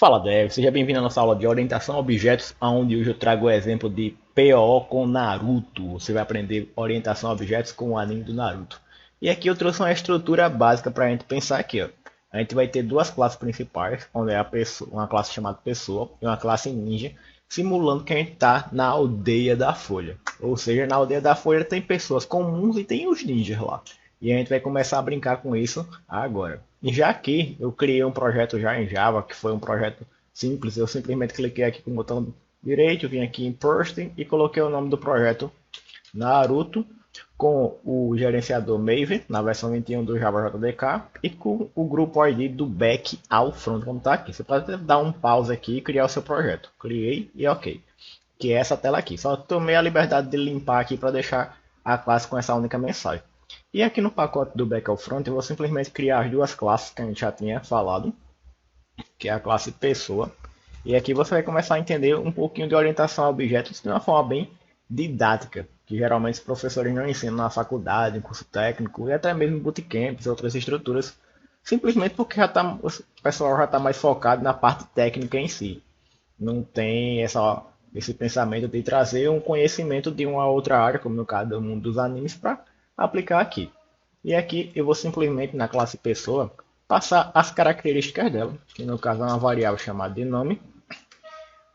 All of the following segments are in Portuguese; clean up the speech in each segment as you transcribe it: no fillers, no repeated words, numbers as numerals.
Fala Dev, seja bem-vindo à nossa aula de orientação a objetos, onde hoje eu trago o exemplo de PO com Naruto. Você vai aprender orientação a objetos com o anime do Naruto. E aqui eu trouxe uma estrutura básica para a gente pensar aqui. Ó. A gente vai ter duas classes principais, onde é a pessoa, uma classe chamada pessoa e uma classe ninja, simulando que a gente está na aldeia da Folha. Ou seja, na aldeia da Folha tem pessoas comuns e tem os ninjas lá. E a gente vai começar a brincar com isso agora. E já aqui eu criei um projeto já em Java, que foi um projeto simples. Eu simplesmente cliquei aqui com o botão direito, vim aqui em Person e coloquei o nome do projeto Naruto com o gerenciador Maven na versão 21 do Java JDK e com o grupo ID do back ao front, como está aqui. Você pode dar um pause aqui e criar o seu projeto. Criei e ok. Que é essa tela aqui. Só tomei a liberdade de limpar aqui para deixar a classe com essa única mensagem. E aqui no pacote do back ao front eu vou simplesmente criar as duas classes que a gente já tinha falado, que é a classe pessoa. E aqui você vai começar a entender um pouquinho de orientação a objetos de uma forma bem didática, que geralmente os professores não ensinam na faculdade, em curso técnico e até mesmo em bootcamps e outras estruturas, simplesmente porque o pessoal já está mais focado na parte técnica em si. Não tem esse pensamento de trazer um conhecimento de uma outra área, como no caso do mundo dos animes, para aplicar aqui. E aqui eu vou simplesmente na classe pessoa passar as características dela, que no caso é uma variável chamada de nome,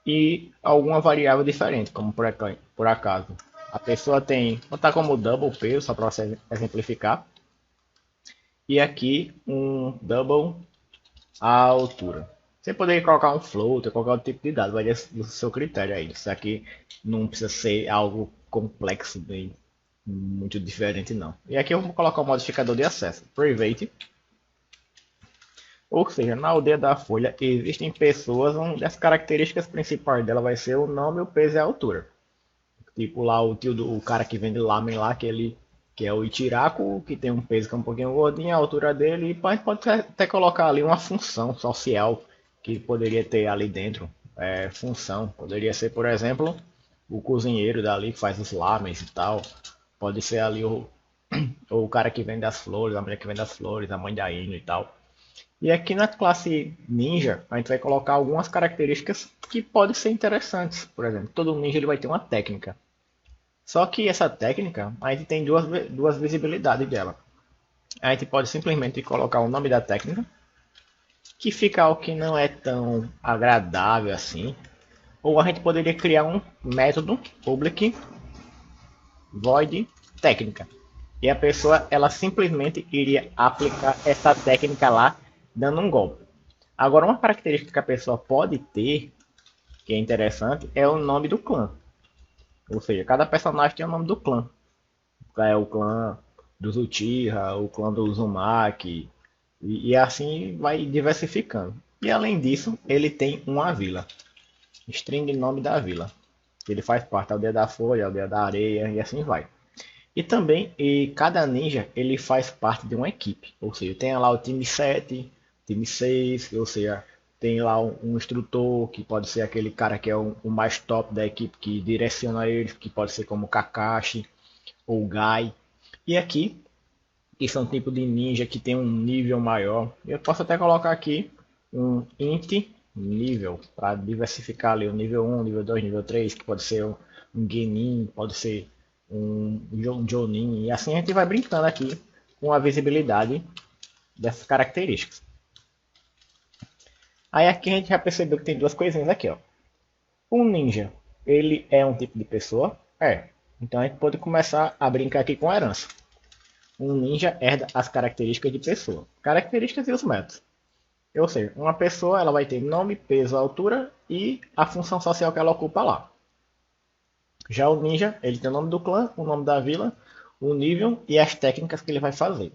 e alguma variável diferente, como por acaso. A pessoa tem, vou botar como double peso, só para você exemplificar. E aqui um double a altura. Você poderia colocar um float, qualquer outro tipo de dado, vai do seu critério aí. Isso aqui não precisa ser algo complexo, bem muito diferente não. E aqui eu vou colocar o modificador de acesso, private. Ou seja, na aldeia da Folha existem pessoas onde as características principais dela vai ser o nome, o peso e a altura. Tipo lá o tio do o cara que vende lamen lá, que é o Ichiraku, que tem um peso que é um pouquinho gordinho, a altura dele, e a gente pode até colocar ali uma função social que poderia ter ali dentro. Função, poderia ser, por exemplo, o cozinheiro dali que faz os lamens e tal. Pode ser ali o cara que vende as flores, a mulher que vende as flores, a mãe da Ino e tal. E aqui na classe ninja, a gente vai colocar algumas características que podem ser interessantes. Por exemplo, todo ninja ele vai ter uma técnica. Só que essa técnica, a gente tem duas visibilidades dela. A gente pode simplesmente colocar o nome da técnica, que fica algo que não é tão agradável assim. Ou a gente poderia criar um método public void técnica. E a pessoa ela simplesmente iria aplicar essa técnica lá, dando um golpe. Agora, uma característica que a pessoa pode ter, que é interessante, é o nome do clã. Ou seja, cada personagem tem o nome do clã. É o clã do Uchiha, o clã do Uzumaki, e assim vai diversificando. E além disso, ele tem uma vila. String nome da vila. Ele faz parte da aldeia da folha, aldeia da areia e assim vai. E também, cada ninja ele faz parte de uma equipe. Ou seja, tem lá o time 7, time 6, ou seja, tem lá um instrutor, que pode ser aquele cara que é o mais top da equipe, que direciona eles, que pode ser como Kakashi ou Gai. E aqui, que são tipo de ninja que tem um nível maior. Eu posso até colocar aqui um int nível, para diversificar ali o nível 1, nível 2, nível 3, que pode ser um Genin, pode ser um Jonin, e assim a gente vai brincando aqui com a visibilidade dessas características. Aí aqui a gente já percebeu que tem duas coisinhas aqui, ó. Um ninja, ele é um tipo de pessoa? É. Então a gente pode começar a brincar aqui com a herança. Um ninja herda as características de pessoa. Características e os métodos. Ou seja, uma pessoa ela vai ter nome, peso, altura e a função social que ela ocupa lá. Já o ninja, ele tem o nome do clã, o nome da vila, o nível e as técnicas que ele vai fazer.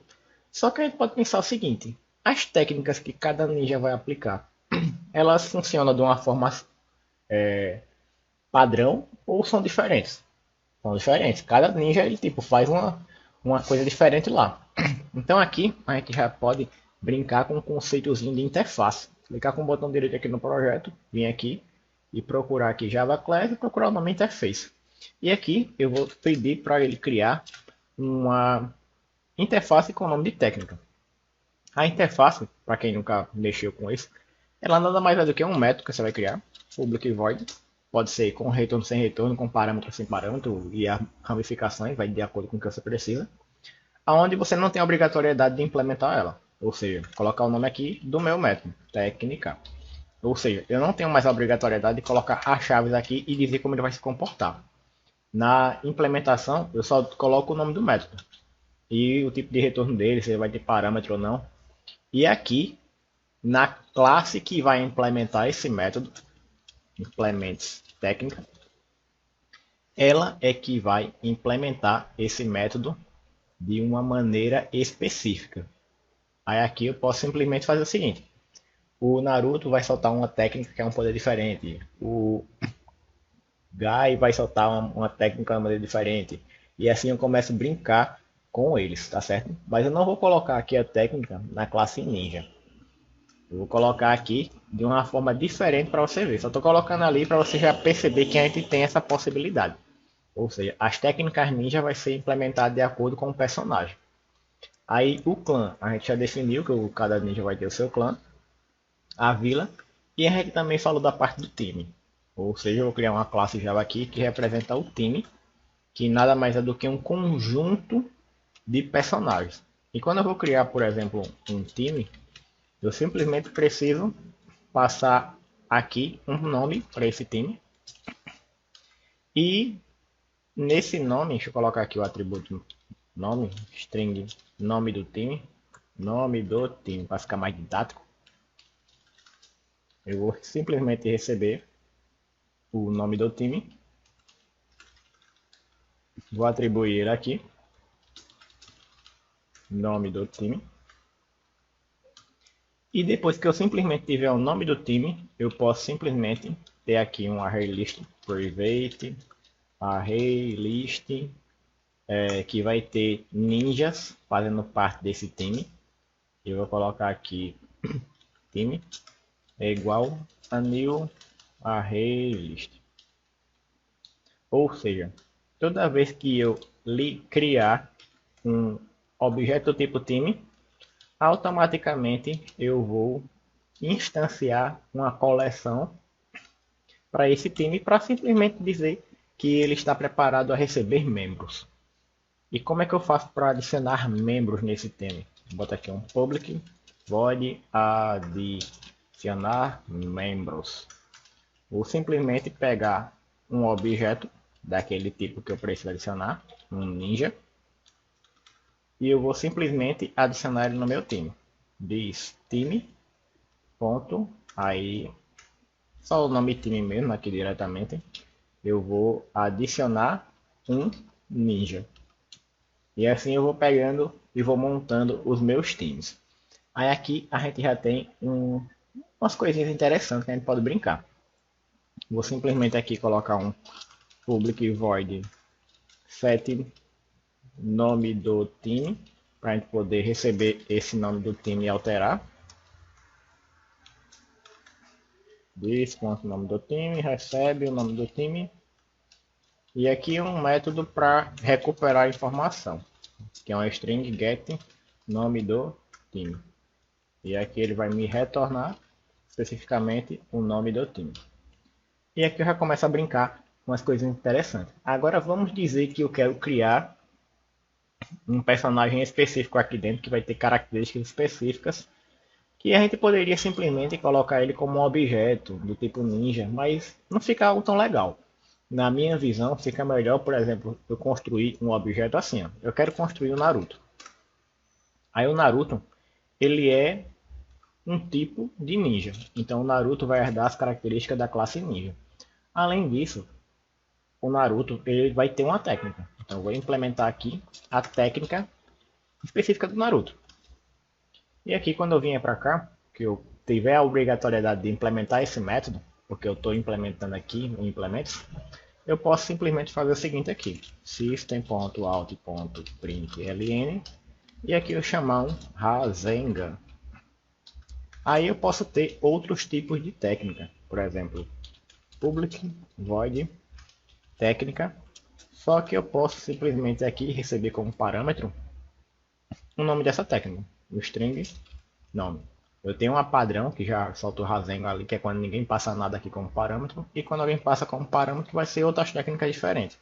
Só que a gente pode pensar o seguinte, as técnicas que cada ninja vai aplicar, elas funcionam de uma forma padrão ou são diferentes? São diferentes. Cada ninja ele tipo faz uma coisa diferente lá. Então aqui a gente já pode brincar com um conceitozinho de interface. Clicar com o botão direito aqui no projeto, vir aqui e procurar aqui Java Class e procurar o nome interface. E aqui eu vou pedir para ele criar uma interface com o nome de técnica. A interface, para quem nunca mexeu com isso, Ela nada mais é do que um método que você vai criar, public void. Pode ser com retorno, sem retorno, com parâmetro, sem parâmetro, e as ramificações, vai de acordo com o que você precisa. Onde você não tem a obrigatoriedade de implementar ela. Ou seja, colocar o nome aqui do meu método, técnica. Ou seja, eu não tenho mais a obrigatoriedade de colocar as chaves aqui e dizer como ele vai se comportar. Na implementação, eu só coloco o nome do método e o tipo de retorno dele, se ele vai ter parâmetro ou não. E aqui, na classe que vai implementar esse método, implements técnica, ela é que vai implementar esse método de uma maneira específica. Aí aqui eu posso simplesmente fazer o seguinte: o Naruto vai soltar uma técnica que é um poder diferente, o Guy vai soltar uma técnica de uma maneira diferente, e assim eu começo a brincar com eles, tá certo? Mas eu não vou colocar aqui a técnica na classe ninja. Eu vou colocar aqui de uma forma diferente para você ver. Só estou colocando ali para você já perceber que a gente tem essa possibilidade. Ou seja, as técnicas ninja vai ser implementadas de acordo com o personagem. Aí o clã, a gente já definiu que cada ninja vai ter o seu clã, a vila, e a gente também falou da parte do time. Ou seja, eu vou criar uma classe Java aqui que representa o time, que nada mais é do que um conjunto de personagens. E quando eu vou criar, por exemplo, um time, eu simplesmente preciso passar aqui um nome para esse time. E nesse nome, deixa eu colocar aqui o atributo nome, string nome do time, para ficar mais didático. Eu vou simplesmente receber o nome do time, vou atribuir aqui nome do time. E depois que eu simplesmente tiver o nome do time, eu posso simplesmente ter aqui um array list private array list que vai ter ninjas fazendo parte desse time. Eu vou colocar aqui time é igual a new array list. Ou seja, toda vez que eu criar um objeto do tipo time, automaticamente eu vou instanciar uma coleção para esse time para simplesmente dizer que ele está preparado a receber membros. E como é que eu faço para adicionar membros nesse time? Vou botar aqui um public void adicionar membros. Vou simplesmente pegar um objeto daquele tipo que eu preciso adicionar, um ninja, e eu vou simplesmente adicionar ele no meu time. Diz time ponto, aí só o nome time mesmo aqui diretamente. Eu vou adicionar um ninja. E assim eu vou pegando e vou montando os meus times. Aí aqui a gente já tem umas coisinhas interessantes que a gente pode brincar. Vou simplesmente aqui colocar um public void set nome do time, para a gente poder receber esse nome do time e alterar. Nome do time, recebe o nome do time. E aqui um método para recuperar a informação, que é um string get nome do time. E aqui ele vai me retornar especificamente o nome do time. E aqui eu já começo a brincar com umas coisas interessantes. Agora vamos dizer que eu quero criar um personagem específico aqui dentro que vai ter características específicas que a gente poderia simplesmente colocar ele como um objeto do tipo ninja, mas não fica algo tão legal. Na minha visão, fica melhor, por exemplo, eu construir um objeto assim. Ó. Eu quero construir o Naruto. Aí o Naruto, ele é um tipo de ninja. Então o Naruto vai herdar as características da classe ninja. Além disso, o Naruto ele vai ter uma técnica. Então eu vou implementar aqui a técnica específica do Naruto. E aqui quando eu vier para cá, que eu tiver a obrigatoriedade de implementar esse método, porque eu estou implementando aqui o implementos, eu posso simplesmente fazer o seguinte aqui, system.out.println, e aqui eu chamar um Rasengan. Aí eu posso ter outros tipos de técnica, por exemplo, public void técnica, só que eu posso simplesmente aqui receber como parâmetro o nome dessa técnica, o string nome. Eu tenho uma padrão que já solta o Rasengan ali, que é quando ninguém passa nada aqui como parâmetro, e quando alguém passa como parâmetro vai ser outras técnicas diferentes.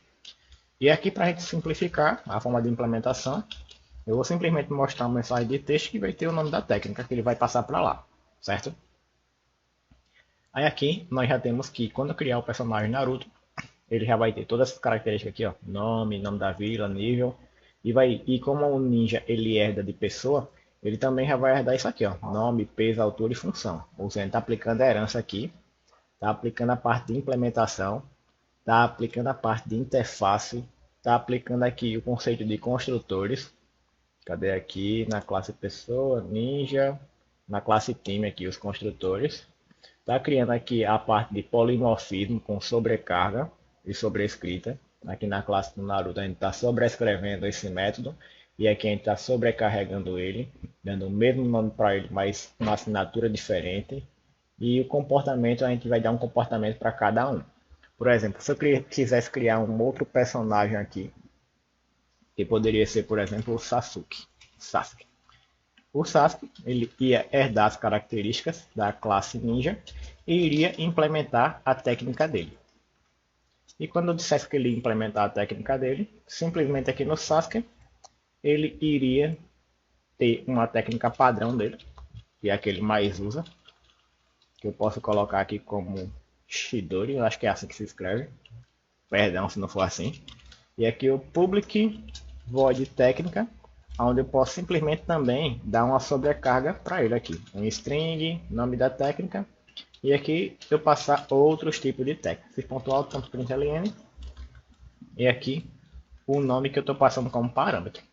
E aqui para a gente simplificar a forma de implementação, eu vou simplesmente mostrar uma mensagem de texto que vai ter o nome da técnica que ele vai passar para lá, certo? Aí aqui nós já temos que quando eu criar o personagem Naruto, ele já vai ter todas essas características aqui, ó, nome da vila, nível, e como o ninja ele herda de pessoa, ele também já vai herdar isso aqui, ó, nome, peso, altura e função. Ou seja, está aplicando a herança aqui, está aplicando a parte de implementação, está aplicando a parte de interface, está aplicando aqui o conceito de construtores. Cadê aqui na classe pessoa, ninja, na classe time aqui os construtores. Está criando aqui a parte de polimorfismo com sobrecarga e sobrescrita. Aqui na classe do Naruto a gente está sobrescrevendo esse método. E aqui a gente está sobrecarregando ele, dando o mesmo nome para ele, mas uma assinatura diferente. E o comportamento, a gente vai dar um comportamento para cada um. Por exemplo, se eu quisesse criar um outro personagem aqui, que poderia ser, por exemplo, o Sasuke. O Sasuke ele ia herdar as características da classe ninja e iria implementar a técnica dele. E quando eu dissesse que ele ia implementar a técnica dele, simplesmente aqui no Sasuke, ele iria ter uma técnica padrão dele, que é a que ele mais usa, que eu posso colocar aqui como Shidori, eu acho que é assim que se escreve, perdão se não for assim. E aqui o public void técnica, onde eu posso simplesmente também dar uma sobrecarga para ele aqui, um string, nome da técnica, e aqui eu passar outros tipos de técnica, ponto alto, ponto println, e aqui o nome que eu estou passando como parâmetro.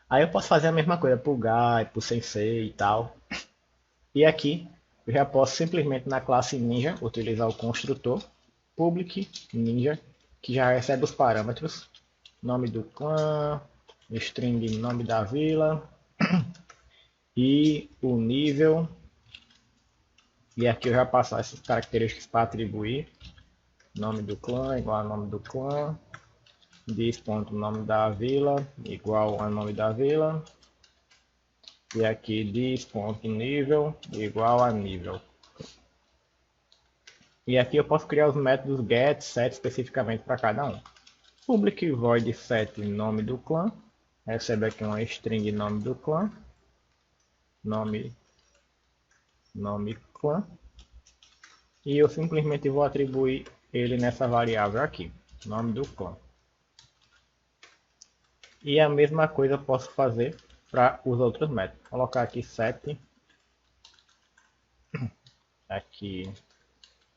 Aí eu posso fazer a mesma coisa para o Gai, para o Sensei e tal. E aqui eu já posso simplesmente na classe Ninja utilizar o construtor public ninja, que já recebe os parâmetros, nome do clã, string nome da vila e o nível. E aqui eu já passar essas características para atribuir. Nome do clã igual a nome do clã. Dis.nome da vila igual a nome da vila. E aqui dis.nível igual a nível. E aqui eu posso criar os métodos get, set especificamente para cada um. Public void set nome do clã. Recebe aqui uma string nome do clã. Nome clã. E eu simplesmente vou atribuir ele nessa variável aqui. Nome do clã. E a mesma coisa eu posso fazer para os outros métodos. Vou colocar aqui set. Aqui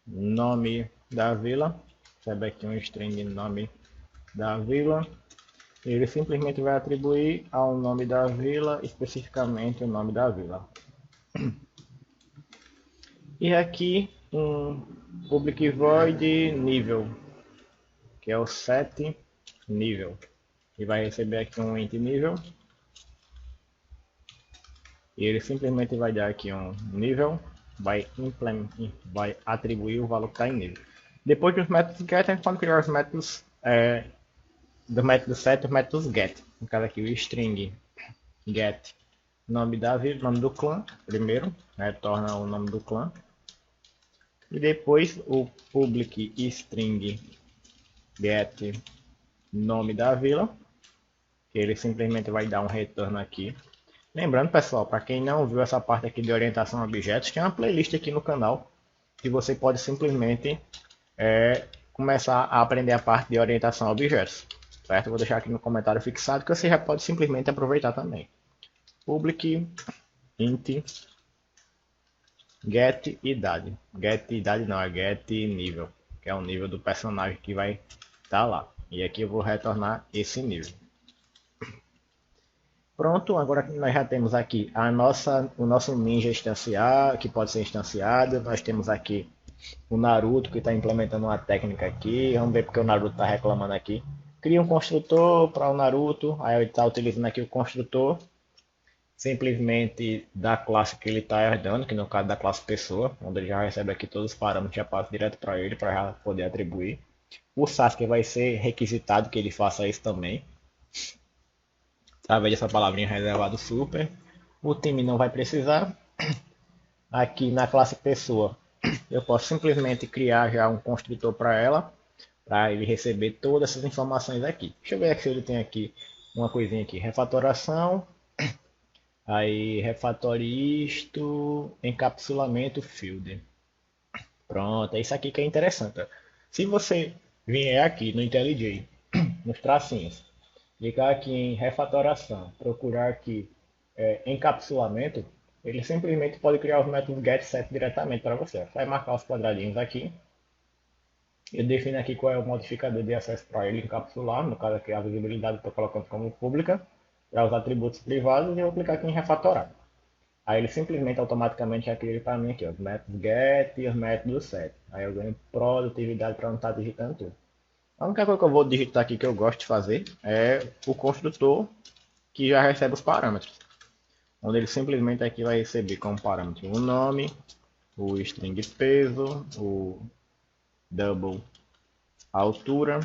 nome da vila. Recebe aqui um string nome da vila. Ele simplesmente vai atribuir ao nome da vila, especificamente o nome da vila. E aqui um public void nível, que é o set nível. E vai receber aqui um int nível. E ele simplesmente vai dar aqui um nível, vai atribuir o valor que está em nível. Depois dos métodos get, a gente pode criar os métodos do método set, os métodos get. No caso aqui o string get nome da vila, nome do clã, primeiro, retorna o nome do clã. E depois o public string get nome da vila, que ele simplesmente vai dar um retorno aqui. Lembrando, pessoal, para quem não viu essa parte aqui de orientação a objetos, tem uma playlist aqui no canal que você pode simplesmente começar a aprender a parte de orientação a objetos. Certo? Eu vou deixar aqui no comentário fixado que você já pode simplesmente aproveitar também. Public int get idade. Get idade não, é get nível, que é o nível do personagem que vai estar lá. E aqui eu vou retornar esse nível. Pronto, agora nós já temos aqui o nosso ninja instanciado, que pode ser instanciado. Nós temos aqui o Naruto que está implementando uma técnica aqui. Vamos ver porque o Naruto está reclamando aqui. Cria um construtor para o Naruto. Aí ele está utilizando aqui o construtor simplesmente da classe que ele está herdando, que no caso da classe pessoa, onde ele já recebe aqui todos os parâmetros, já passa direto para ele para já poder atribuir. O Sasuke vai ser requisitado que ele faça isso também, através dessa palavrinha reservado super. O time não vai precisar. Aqui na classe pessoa, eu posso simplesmente criar já um construtor para ele receber todas essas informações aqui. Deixa eu ver se ele tem aqui uma coisinha aqui, refatoração, aí refatoristo, encapsulamento field. Pronto, é isso aqui que é interessante. Ó. Se você vier aqui no IntelliJ, nos tracinhos, clicar aqui em refatoração, procurar aqui encapsulamento, ele simplesmente pode criar os métodos getSet diretamente para você. Vai marcar os quadradinhos aqui. Eu defino aqui qual é o modificador de acesso para ele encapsular. No caso aqui a visibilidade eu estou colocando como pública. Para os atributos privados e eu vou clicar aqui em refatorar. Aí ele simplesmente automaticamente já cria para mim aqui, ó, os métodos get e os métodos set. Aí eu ganho produtividade para não estar digitando tudo. A única coisa que eu vou digitar aqui que eu gosto de fazer é o construtor que já recebe os parâmetros. Onde ele simplesmente aqui vai receber como parâmetro o nome, o string peso, o double altura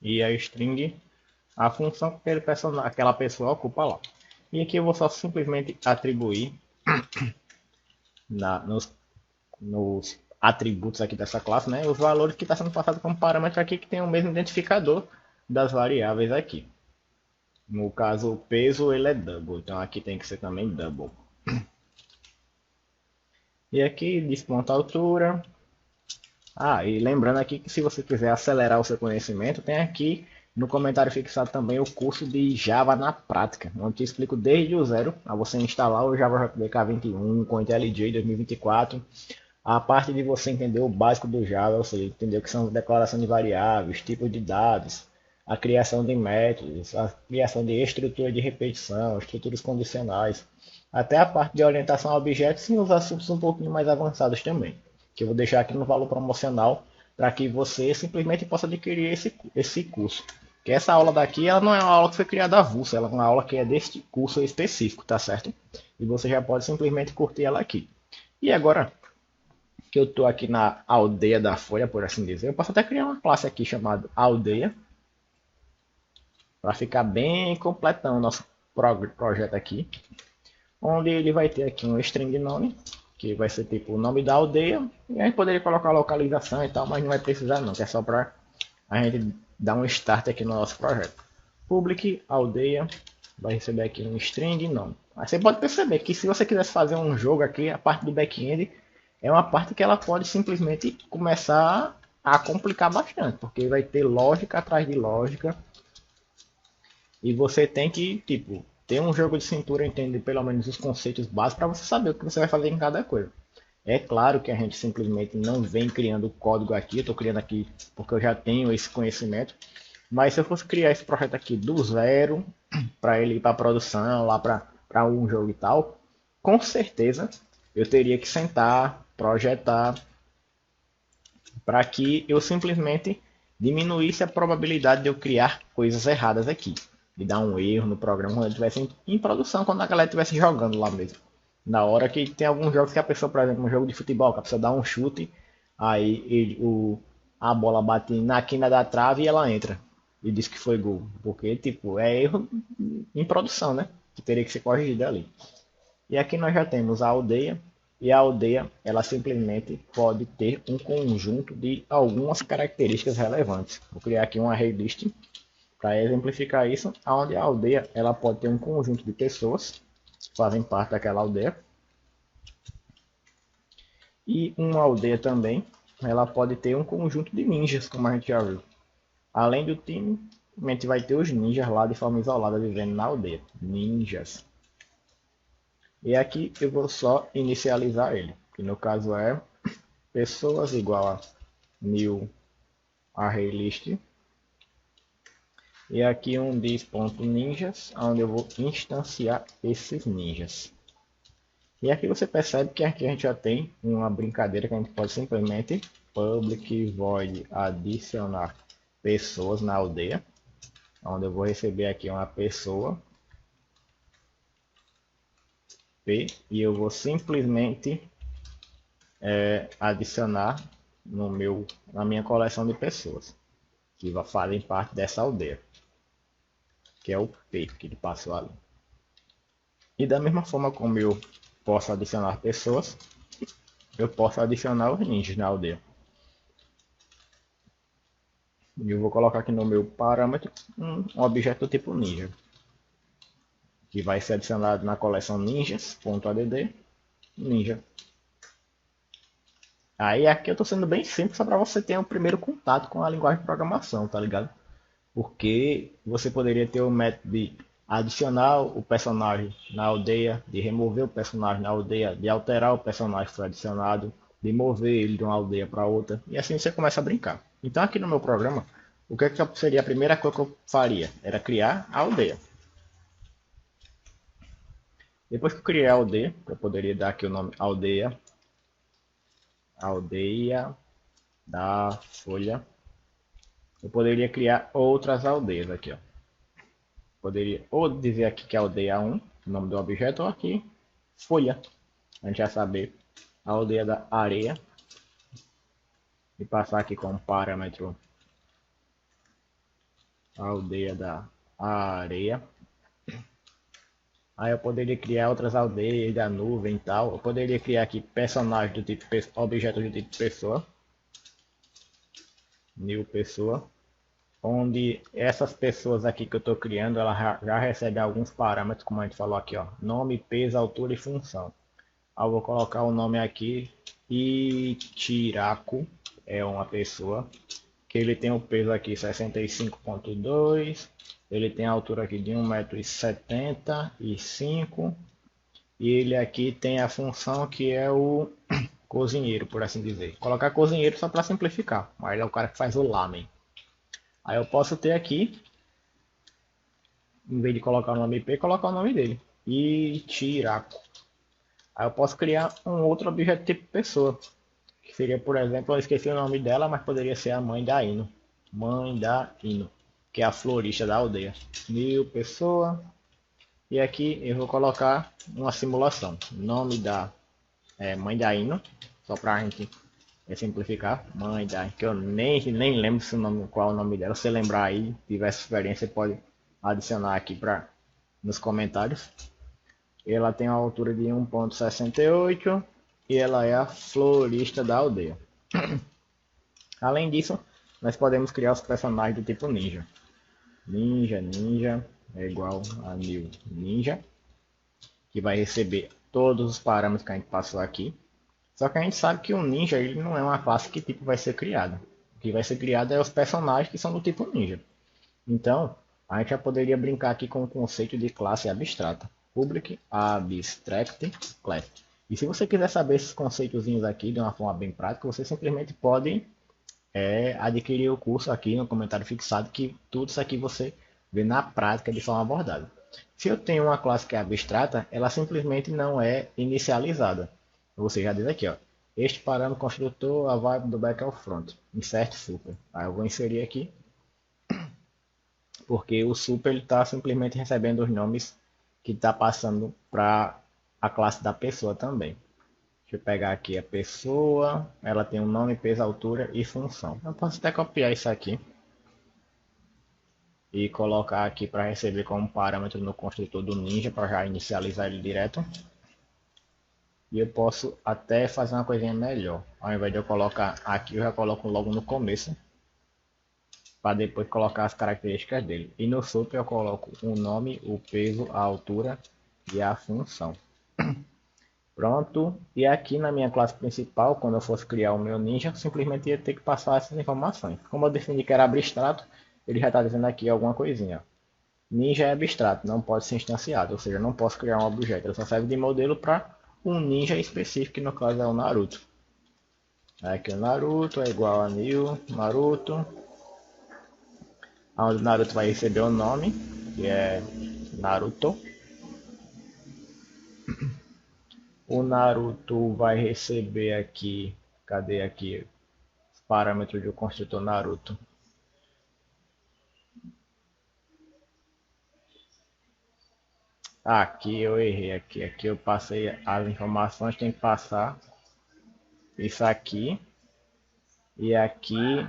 e a string a função que aquela pessoa ocupa lá. E aqui eu vou só simplesmente atribuir nos atributos aqui dessa classe, né, os valores que está sendo passado como parâmetro aqui que tem o mesmo identificador das variáveis aqui. No caso, o peso ele é double, então aqui tem que ser também double. E aqui desponta a altura. Ah, e lembrando aqui que se você quiser acelerar o seu conhecimento, tem aqui no comentário fixado também o curso de Java na prática, onde eu explico desde o zero a você instalar o Java JDK 21 com IntelliJ 2024. A parte de você entender o básico do Java, ou seja, entender o que são declaração de variáveis, tipos de dados, a criação de métodos, a criação de estrutura de repetição, estruturas condicionais, até a parte de orientação a objetos e os assuntos um pouquinho mais avançados também, que eu vou deixar aqui no valor promocional para que você simplesmente possa adquirir esse curso. Que essa aula daqui ela não é uma aula que foi criada avulsa, ela é uma aula que é deste curso específico, tá certo? E você já pode simplesmente curtir ela aqui. E agora que eu estou aqui na aldeia da Folha, por assim dizer, eu posso até criar uma classe aqui chamada aldeia, para ficar bem completão o nosso projeto aqui, onde ele vai ter aqui um string nome, que vai ser tipo o nome da aldeia, e a gente poderia colocar a localização e tal, mas não vai precisar não, que é só para a gente dar um start aqui no nosso projeto. Public aldeia vai receber aqui um string nome. Mas você pode perceber que se você quisesse fazer um jogo aqui, a parte do back-end é uma parte que ela pode simplesmente começar a complicar bastante, porque vai ter lógica atrás de lógica, e você tem que, tipo, ter um jogo de cintura, entender pelo menos os conceitos básicos para você saber o que você vai fazer em cada coisa. É claro que a gente simplesmente não vem criando código aqui, eu estou criando aqui porque eu já tenho esse conhecimento, mas se eu fosse criar esse projeto aqui do zero, para ele ir para produção, lá para um jogo e tal, com certeza eu teria que sentar, projetar, para que eu simplesmente diminuísse a probabilidade de eu criar coisas erradas aqui. De dar um erro no programa quando ele estivesse em produção, quando a galera estivesse jogando lá mesmo. Na hora que tem alguns jogos que a pessoa, por exemplo, um jogo de futebol, que a pessoa dá um chute, aí a bola bate na quina da trave e ela entra. E diz que foi gol. Porque, tipo, é erro em produção, né? Que teria que ser corrigido ali. E aqui nós já temos a aldeia, e a aldeia ela simplesmente pode ter um conjunto de algumas características relevantes. Vou criar aqui um array list para exemplificar isso, onde a aldeia ela pode ter um conjunto de pessoas que fazem parte daquela aldeia, e uma aldeia também ela pode ter um conjunto de ninjas, como a gente já viu. Além do time, a gente vai ter os ninjas lá de forma isolada vivendo na aldeia. Ninjas. E aqui eu vou só inicializar ele, que no caso é pessoas igual a new array list. E aqui um diz.ninjas, onde eu vou instanciar esses ninjas. E aqui você percebe que aqui a gente já tem uma brincadeira que a gente pode simplesmente public void adicionar pessoas na aldeia, onde eu vou receber aqui uma pessoa P, e eu vou simplesmente adicionar na minha coleção de pessoas que fazem parte dessa aldeia, que é o P que ele passou ali. E da mesma forma como eu posso adicionar pessoas, eu posso adicionar os ninjas na aldeia. E eu vou colocar aqui no meu parâmetro um objeto do tipo ninja, que vai ser adicionado na coleção ninjas.add ninja. Aí aqui eu estou sendo bem simples só para você ter o primeiro contato com a linguagem de programação, tá ligado? Porque você poderia ter o método de adicionar o personagem na aldeia, de remover o personagem na aldeia, de alterar o personagem que foi adicionado, de mover ele de uma aldeia para outra, e assim você começa a brincar. Então aqui no meu programa, o que seria a primeira coisa que eu faria? Era criar a aldeia. Depois que eu criei a aldeia, eu poderia dar aqui o nome aldeia, aldeia da folha. Eu poderia criar outras aldeias aqui, ó. Poderia ou dizer aqui que é aldeia 1, o nome do objeto, ou aqui folha. A gente já saber a aldeia da areia. E passar aqui como parâmetro a aldeia da areia. Aí eu poderia criar outras aldeias da nuvem e tal. Eu poderia criar aqui personagens do tipo objetos do tipo pessoa. New pessoa. Onde essas pessoas aqui que eu estou criando, ela já recebe alguns parâmetros, como a gente falou aqui, ó, nome, peso, altura e função. Aí eu vou colocar o nome aqui, Itiraco, é uma pessoa, que ele tem o peso aqui 65,2, ele tem a altura aqui de 1,75 m e ele aqui tem a função que é o cozinheiro, por assim dizer. Vou colocar cozinheiro só para simplificar, mas ele é o cara que faz o lamen. Aí eu posso ter aqui, em vez de colocar o nome IP, colocar o nome dele. Itiraco. Aí eu posso criar um outro objeto tipo pessoa. Que seria, por exemplo, eu esqueci o nome dela, mas poderia ser a mãe da Ino. Mãe da Ino. Que é a florista da aldeia. New pessoa. E aqui eu vou colocar uma simulação. Nome da mãe da Ino. Só pra gente simplificar. Mãe da Ino. Que eu nem lembro se o nome, qual é o nome dela. Se você lembrar aí, tiver essa experiência, pode adicionar aqui nos comentários. Ela tem uma altura de 1,68 e ela é a florista da aldeia. Além disso, nós podemos criar os personagens do tipo ninja. Ninja é igual a new ninja, que vai receber todos os parâmetros que a gente passou aqui. Só que a gente sabe que o ninja ele não é uma classe que tipo vai ser criada. O que vai ser criado é os personagens que são do tipo ninja. Então, a gente já poderia brincar aqui com o conceito de classe abstrata. Public Abstract Class. E se você quiser saber esses conceitozinhos aqui de uma forma bem prática, você simplesmente pode adquirir o curso aqui no comentário fixado, que tudo isso aqui você vê na prática de forma abordada. Se eu tenho uma classe que é abstrata, ela simplesmente não é inicializada. Você já diz aqui, ó, este parâmetro construtor, a vibe do back ao front, insert super. Aí eu vou inserir aqui, porque o super está simplesmente recebendo os nomes que está passando para a classe da pessoa também. Deixa eu pegar aqui a pessoa, ela tem um nome, peso, altura e função. Eu posso até copiar isso aqui e colocar aqui para receber como parâmetro no construtor do ninja, para já inicializar ele direto. E eu posso até fazer uma coisinha melhor. Ao invés de eu colocar aqui, eu já coloco logo no começo, para depois colocar as características dele. E no super eu coloco o nome, o peso, a altura e a função. Pronto, e aqui na minha classe principal, quando eu fosse criar o meu ninja, eu simplesmente ia ter que passar essas informações. Como eu defini que era abstrato, ele já está dizendo aqui alguma coisinha. Ninja é abstrato, não pode ser instanciado, ou seja, não posso criar um objeto, ele só serve de modelo para um ninja específico, que no caso é o Naruto. Aqui o Naruto é igual a new Naruto, onde o Naruto vai receber o nome, que é Naruto. O Naruto vai receber aqui, cadê aqui os parâmetros do construtor Naruto? Aqui eu errei, aqui eu passei as informações, tem que passar isso aqui e aqui.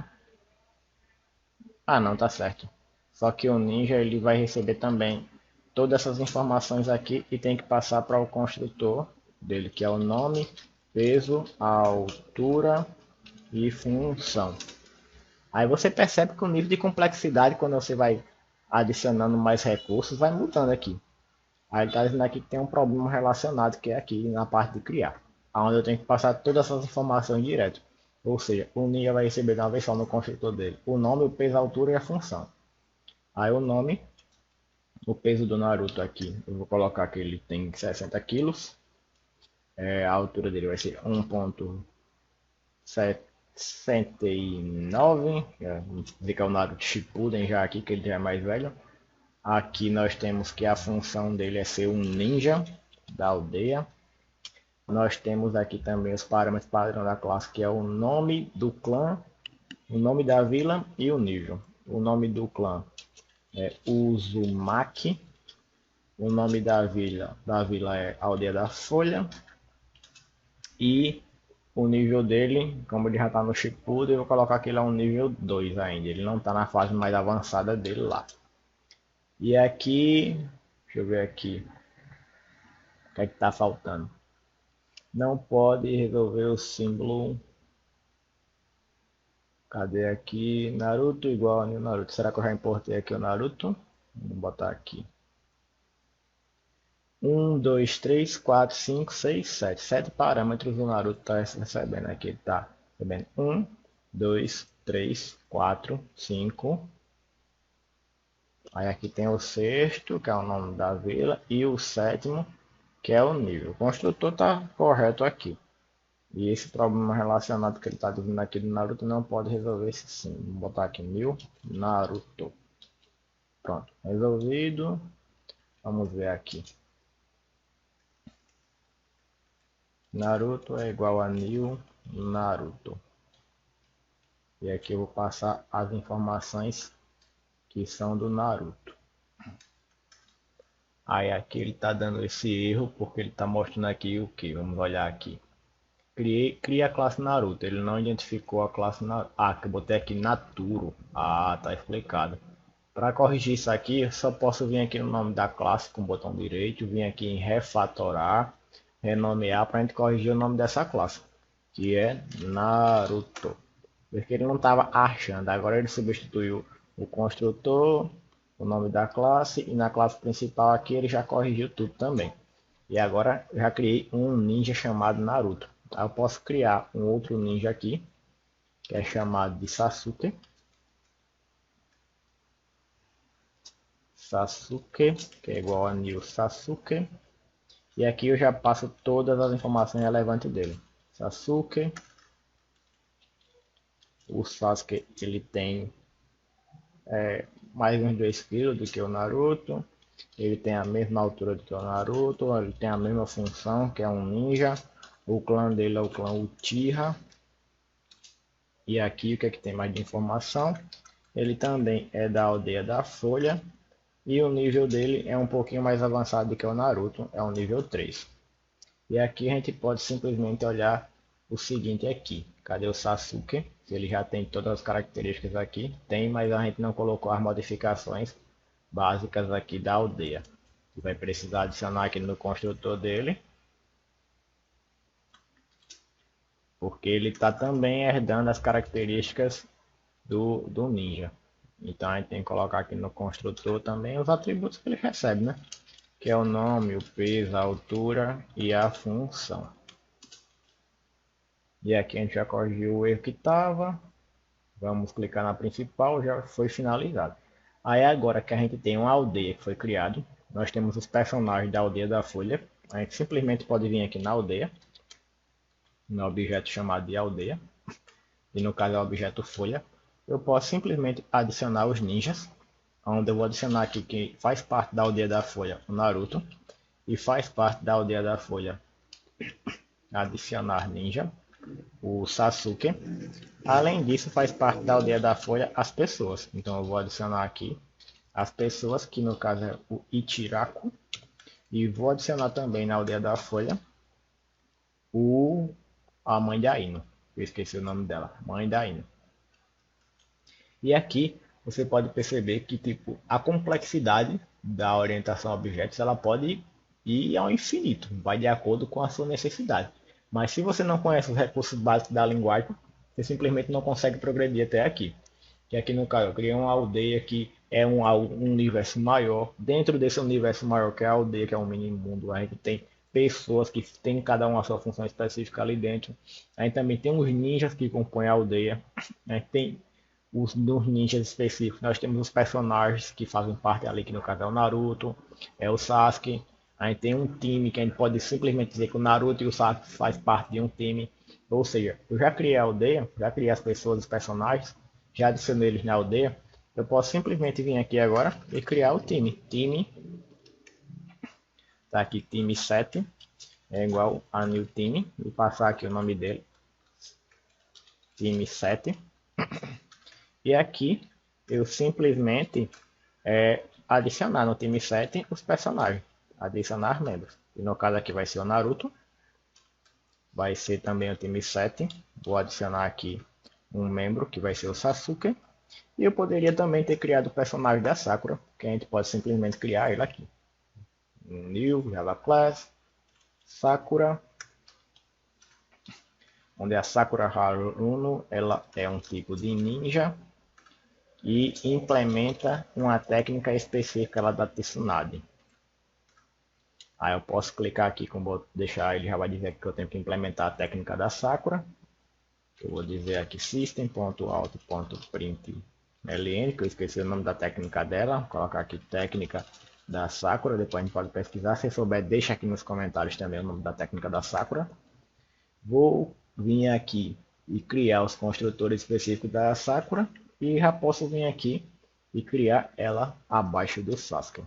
Ah, não, tá certo. Só que o ninja ele vai receber também todas essas informações aqui e tem que passar para o construtor dele, que é o nome, peso, altura e função. Aí você percebe que o nível de complexidade, quando você vai adicionando mais recursos, vai mudando aqui. Aí ele está dizendo aqui que tem um problema relacionado, que é aqui na parte de criar, onde eu tenho que passar todas essas informações direto. Ou seja, o Ninja vai receber de uma vez só no construtor dele o nome, o peso, a altura e a função. Aí o nome, o peso do Naruto aqui, eu vou colocar que ele tem 60 quilos. A altura dele vai ser 1,79. Dizer que é o Naruto Shippuden já aqui, que ele já é mais velho. Aqui nós temos que a função dele é ser um ninja da aldeia. Nós temos aqui também os parâmetros padrão da classe, que é o nome do clã, o nome da vila e o nível. O nome do clã é Uzumaki. O nome da vila é Aldeia da Folha. E o nível dele, como ele já está no Shippuden, eu vou colocar que ele é um nível 2 ainda. Ele não está na fase mais avançada dele lá. E aqui, deixa eu ver aqui, o que é que está faltando? Não pode resolver o símbolo. Cadê aqui? Naruto igual a Naruto. Será que eu já importei aqui o Naruto? Vou botar aqui. 1, 2, 3, 4, 5, 6, 7. 7 parâmetros o Naruto está recebendo aqui. Ele está recebendo 1, 2, 3, 4, 5. Aí aqui tem o sexto, que é o nome da vila, e o sétimo, que é o nível. O construtor está correto aqui. E esse problema relacionado que ele está dizendo aqui do Naruto não pode resolver esse sim. Vou botar aqui 1000 Naruto. Pronto, resolvido. Vamos ver aqui. Naruto é igual a new Naruto. E aqui eu vou passar as informações que são do Naruto. Aí aqui ele está dando esse erro porque ele está mostrando aqui o que? Vamos olhar aqui. Cria a classe Naruto. Ele não identificou a classe Naruto. Ah, que eu botei aqui Naturo. Ah, tá explicado. Para corrigir isso aqui, eu só posso vir aqui no nome da classe com o botão direito, vir aqui em refatorar, renomear para a gente corrigir o nome dessa classe, que é Naruto. Porque ele não estava achando, agora ele substituiu o construtor, o nome da classe e na classe principal aqui ele já corrigiu tudo também. E agora eu já criei um ninja chamado Naruto. Eu posso criar um outro ninja aqui, que é chamado de Sasuke. Sasuke, que é igual a new Sasuke. E aqui eu já passo todas as informações relevantes dele. Sasuke. O Sasuke ele tem mais uns 2 kg do que o Naruto. Ele tem a mesma altura do que o Naruto. Ele tem a mesma função, que é um ninja. O clã dele é o clã Uchiha. E aqui o que é que tem mais de informação? Ele também é da Aldeia da Folha. E o nível dele é um pouquinho mais avançado do que o Naruto, é o nível 3. E aqui a gente pode simplesmente olhar o seguinte aqui. Cadê o Sasuke? Ele já tem todas as características aqui. Tem, mas a gente não colocou as modificações básicas aqui da aldeia. Vai precisar adicionar aqui no construtor dele. Porque ele está também herdando as características do ninja. Então a gente tem que colocar aqui no construtor também os atributos que ele recebe, né? Que é o nome, o peso, a altura e a função. E aqui a gente já corrigiu o erro que estava. Vamos clicar na principal, já foi finalizado. Aí agora que a gente tem uma aldeia que foi criada, nós temos os personagens da aldeia da Folha. A gente simplesmente pode vir aqui na aldeia, no objeto chamado de aldeia. E no caso é o objeto Folha. Eu posso simplesmente adicionar os ninjas, onde eu vou adicionar aqui que faz parte da aldeia da Folha o Naruto, e faz parte da aldeia da Folha adicionar ninja, o Sasuke. Além disso, faz parte da aldeia da Folha as pessoas. Então eu vou adicionar aqui as pessoas, que no caso é o Ichiraku, e vou adicionar também na aldeia da Folha a mãe da Ino. Eu esqueci o nome dela, mãe da Ino. E aqui você pode perceber que tipo, a complexidade da orientação a objetos ela pode e ao infinito, vai de acordo com a sua necessidade. Mas se você não conhece os recursos básicos da linguagem, você simplesmente não consegue progredir até aqui. Que aqui no caso eu criei uma aldeia que é um universo maior. Dentro desse universo maior que é a aldeia, que é um mini mundo, a gente tem pessoas que têm cada uma a sua função específica ali dentro. A gente também tem os ninjas que compõem a aldeia. A gente tem os dos ninjas específicos. Nós temos os personagens que fazem parte ali, que no caso é o Naruto, é o Sasuke. A gente tem um time que a gente pode simplesmente dizer que o Naruto e o Sasuke faz parte de um time. Ou seja, eu já criei a aldeia, já criei as pessoas, os personagens, já adicionei eles na aldeia. Eu posso simplesmente vir aqui agora e criar o time. Time, tá aqui time 7, é igual a new time, e passar aqui o nome dele. Time 7. E aqui eu simplesmente adicionar no time 7 os personagens. Adicionar membros. E no caso aqui vai ser o Naruto. Vai ser também o time 7. Vou adicionar aqui um membro que vai ser o Sasuke. E eu poderia também ter criado o personagem da Sakura, que a gente pode simplesmente criar ele aqui. New Java Class Sakura, onde a Sakura Haruno ela é um tipo de ninja e implementa uma técnica específica lá da Tsunade. Aí eu posso clicar aqui, como vou deixar, ele já vai dizer que eu tenho que implementar a técnica da Sakura. Eu vou dizer aqui system.out.println, que eu esqueci o nome da técnica dela. Vou colocar aqui técnica da Sakura, depois a gente pode pesquisar. Se souber, deixa aqui nos comentários também o nome da técnica da Sakura. Vou vir aqui e criar os construtores específicos da Sakura. E já posso vir aqui e criar ela abaixo do Sasuke.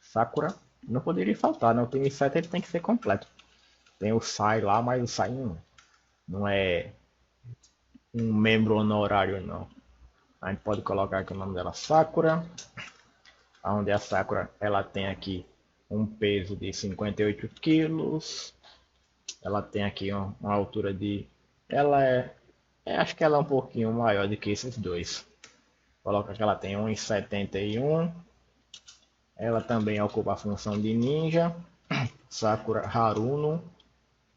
Sakura não poderia faltar, né? O time 7 ele tem que ser completo. Tem o Sai lá, mas o Sai não é um membro honorário, não. A gente pode colocar aqui o nome dela Sakura. Onde a Sakura ela tem aqui um peso de 58 quilos. Ela tem aqui uma altura de... acho que ela é um pouquinho maior do que esses dois. Coloca que ela tem 1,71. Ela também ocupa a função de ninja. Sakura Haruno.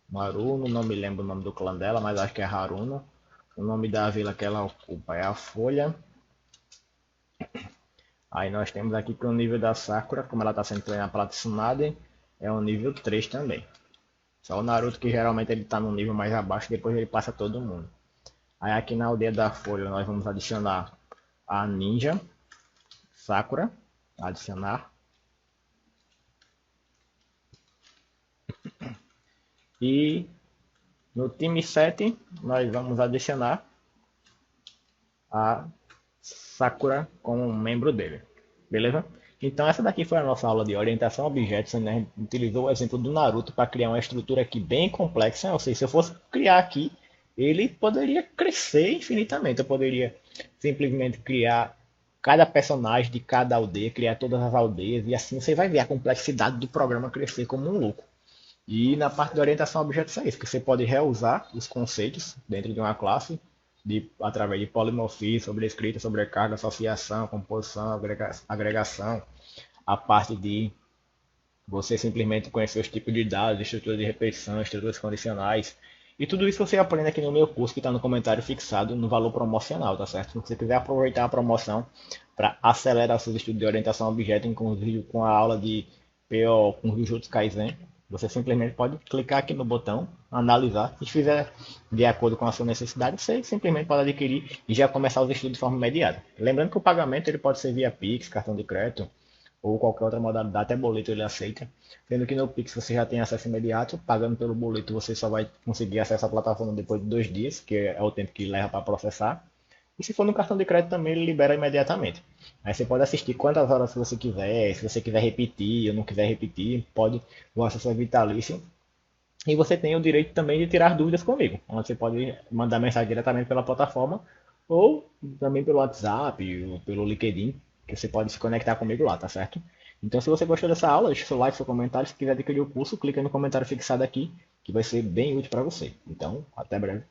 Maruno, não me lembro o nome do clã dela, mas acho que é Haruno. O nome da vila que ela ocupa é a Folha. Aí nós temos aqui que o nível da Sakura, como ela está sendo treinada pela Tsunade, é o nível 3 também. Só o Naruto que geralmente ele está no nível mais abaixo, depois ele passa todo mundo. Aí aqui na aldeia da Folha nós vamos adicionar a Ninja Sakura. Adicionar. E no time 7 nós vamos adicionar a Sakura como um membro dele. Beleza? Então essa daqui foi a nossa aula de orientação a objetos, onde a gente utilizou o exemplo do Naruto para criar uma estrutura aqui bem complexa. Ou seja, se eu fosse criar aqui, ele poderia crescer infinitamente. Eu poderia simplesmente criar cada personagem de cada aldeia, criar todas as aldeias, e assim você vai ver a complexidade do programa crescer como um louco. E na parte de orientação a objetos é isso, que você pode reusar os conceitos dentro de uma classe, através de polimorfismo, sobrescrita, sobrecarga, associação, composição, agregação, a parte de você simplesmente conhecer os tipos de dados, estruturas de repetição, estruturas condicionais. E tudo isso você aprende aqui no meu curso, que está no comentário fixado no valor promocional, tá certo? Se você quiser aproveitar a promoção para acelerar seus estudos de orientação a objeto, inclusive com a aula de PO com o Jujutsu Kaisen, você simplesmente pode clicar aqui no botão, analisar, e se fizer de acordo com a sua necessidade, você simplesmente pode adquirir e já começar os estudos de forma imediata. Lembrando que o pagamento ele pode ser via Pix, cartão de crédito, ou qualquer outra modalidade, até boleto ele aceita. Sendo que no Pix você já tem acesso imediato, pagando pelo boleto você só vai conseguir acesso à plataforma depois de 2 dias, que é o tempo que leva para processar. E se for no cartão de crédito também ele libera imediatamente. Aí você pode assistir quantas horas você quiser, se você quiser repetir ou não quiser repetir, pode, o acesso é vitalício. E você tem o direito também de tirar dúvidas comigo, onde você pode mandar mensagem diretamente pela plataforma ou também pelo WhatsApp ou pelo LinkedIn, que você pode se conectar comigo lá, tá certo? Então se você gostou dessa aula, deixa seu like, seu comentário. Se quiser adquirir o curso, clica no comentário fixado aqui, que vai ser bem útil para você. Então, até breve.